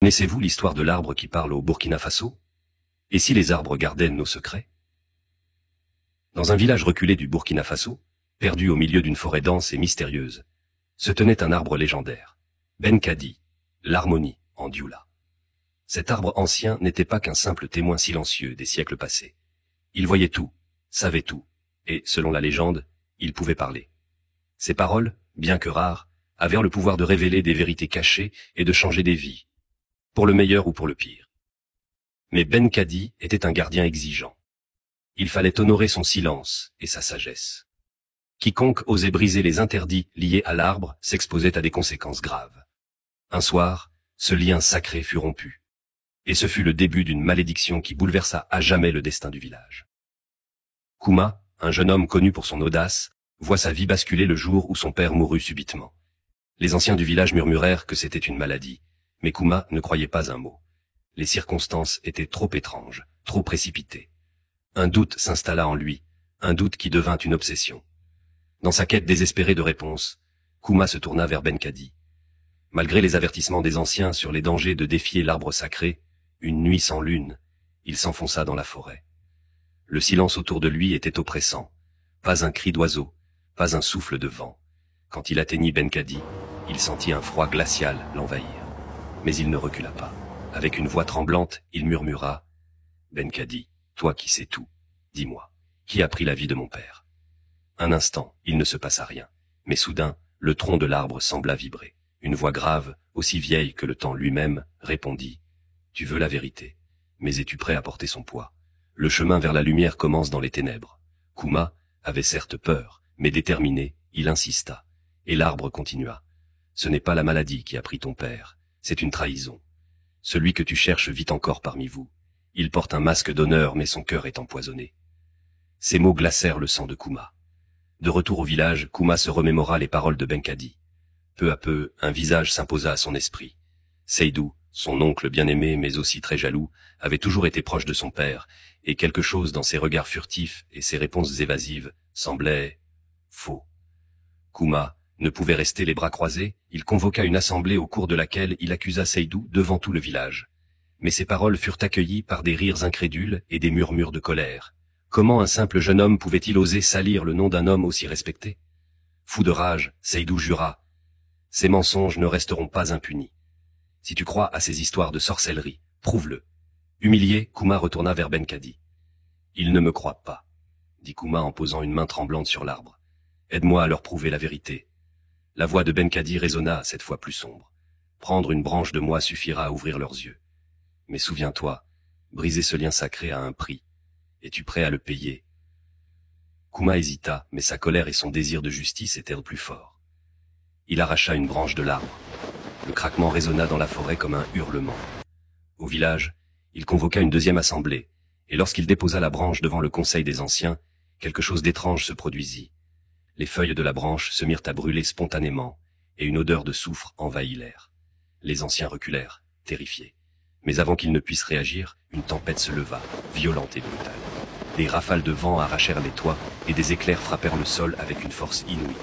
Connaissez-vous l'histoire de l'arbre qui parle au Burkina Faso? Et si les arbres gardaient nos secrets? Dans un village reculé du Burkina Faso, perdu au milieu d'une forêt dense et mystérieuse, se tenait un arbre légendaire, Benkadi, l'harmonie en Dioula. Cet arbre ancien n'était pas qu'un simple témoin silencieux des siècles passés. Il voyait tout, savait tout, et, selon la légende, il pouvait parler. Ses paroles, bien que rares, avaient le pouvoir de révéler des vérités cachées et de changer des vies, pour le meilleur ou pour le pire. Mais Benkadi était un gardien exigeant. Il fallait honorer son silence et sa sagesse. Quiconque osait briser les interdits liés à l'arbre s'exposait à des conséquences graves. Un soir, ce lien sacré fut rompu. Et ce fut le début d'une malédiction qui bouleversa à jamais le destin du village. Kouma, un jeune homme connu pour son audace, voit sa vie basculer le jour où son père mourut subitement. Les anciens du village murmurèrent que c'était une maladie, mais Kouma ne croyait pas un mot. Les circonstances étaient trop étranges, trop précipitées. Un doute s'installa en lui, un doute qui devint une obsession. Dans sa quête désespérée de réponse, Kouma se tourna vers Benkadi. Malgré les avertissements des anciens sur les dangers de défier l'arbre sacré, une nuit sans lune, il s'enfonça dans la forêt. Le silence autour de lui était oppressant. Pas un cri d'oiseau, pas un souffle de vent. Quand il atteignit Benkadi, il sentit un froid glacial l'envahir. Mais il ne recula pas. Avec une voix tremblante, il murmura « Benkadi, toi qui sais tout, dis-moi, qui a pris la vie de mon père ?» Un instant, il ne se passa rien. Mais soudain, le tronc de l'arbre sembla vibrer. Une voix grave, aussi vieille que le temps lui-même, répondit « Tu veux la vérité, mais es-tu prêt à porter son poids? Le chemin vers la lumière commence dans les ténèbres. » Kouma avait certes peur, mais déterminé, il insista. Et l'arbre continua. « Ce n'est pas la maladie qui a pris ton père, c'est une trahison. Celui que tu cherches vit encore parmi vous. Il porte un masque d'honneur, mais son cœur est empoisonné. » Ces mots glacèrent le sang de Kouma. De retour au village, Kouma se remémora les paroles de Benkadi. Peu à peu, un visage s'imposa à son esprit. Seydou, son oncle bien-aimé mais aussi très jaloux, avait toujours été proche de son père, et quelque chose dans ses regards furtifs et ses réponses évasives semblait faux. Kouma ne pouvait rester les bras croisés, il convoqua une assemblée au cours de laquelle il accusa Seydou devant tout le village. Mais ses paroles furent accueillies par des rires incrédules et des murmures de colère. Comment un simple jeune homme pouvait-il oser salir le nom d'un homme aussi respecté? Fou de rage, Seydou jura. Ces mensonges ne resteront pas impunis. Si tu crois à ces histoires de sorcellerie, prouve-le. Humilié, Kouma retourna vers Benkadi. Ils ne me croient pas, dit Kouma en posant une main tremblante sur l'arbre. Aide-moi à leur prouver la vérité. La voix de Benkadi résonna cette fois plus sombre. Prendre une branche de moi suffira à ouvrir leurs yeux. Mais souviens-toi, briser ce lien sacré a un prix. Es-tu prêt à le payer? Kouma hésita, mais sa colère et son désir de justice étaient plus forts. Il arracha une branche de l'arbre. Le craquement résonna dans la forêt comme un hurlement. Au village, il convoqua une deuxième assemblée, et lorsqu'il déposa la branche devant le conseil des anciens, quelque chose d'étrange se produisit. Les feuilles de la branche se mirent à brûler spontanément, et une odeur de soufre envahit l'air. Les anciens reculèrent, terrifiés. Mais avant qu'ils ne puissent réagir, une tempête se leva, violente et brutale. Des rafales de vent arrachèrent les toits, et des éclairs frappèrent le sol avec une force inouïe.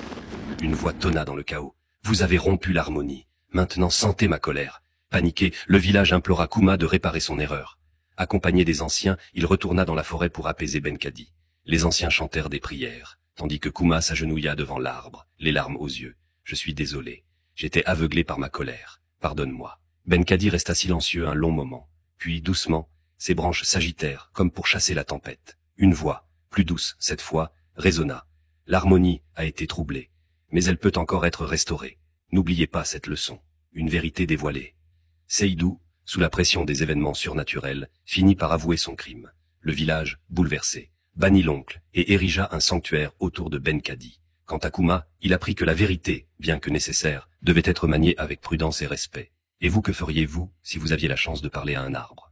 Une voix tonna dans le chaos. « Vous avez rompu l'harmonie. Maintenant sentez ma colère. » Paniqué, le village implora Kouma de réparer son erreur. Accompagné des anciens, il retourna dans la forêt pour apaiser Benkadi. Les anciens chantèrent des prières, tandis que Kouma s'agenouilla devant l'arbre, les larmes aux yeux. « Je suis désolé. J'étais aveuglé par ma colère. Pardonne-moi. » Benkadi resta silencieux un long moment. Puis, doucement, ses branches s'agitèrent, comme pour chasser la tempête. Une voix, plus douce cette fois, résonna. L'harmonie a été troublée, mais elle peut encore être restaurée. N'oubliez pas cette leçon. Une vérité dévoilée. Seydou, sous la pression des événements surnaturels, finit par avouer son crime. Le village, bouleversé, bannit l'oncle et érigea un sanctuaire autour de Benkadi. Quant à Kouma, il apprit que la vérité, bien que nécessaire, devait être maniée avec prudence et respect. Et vous, que feriez-vous si vous aviez la chance de parler à un arbre?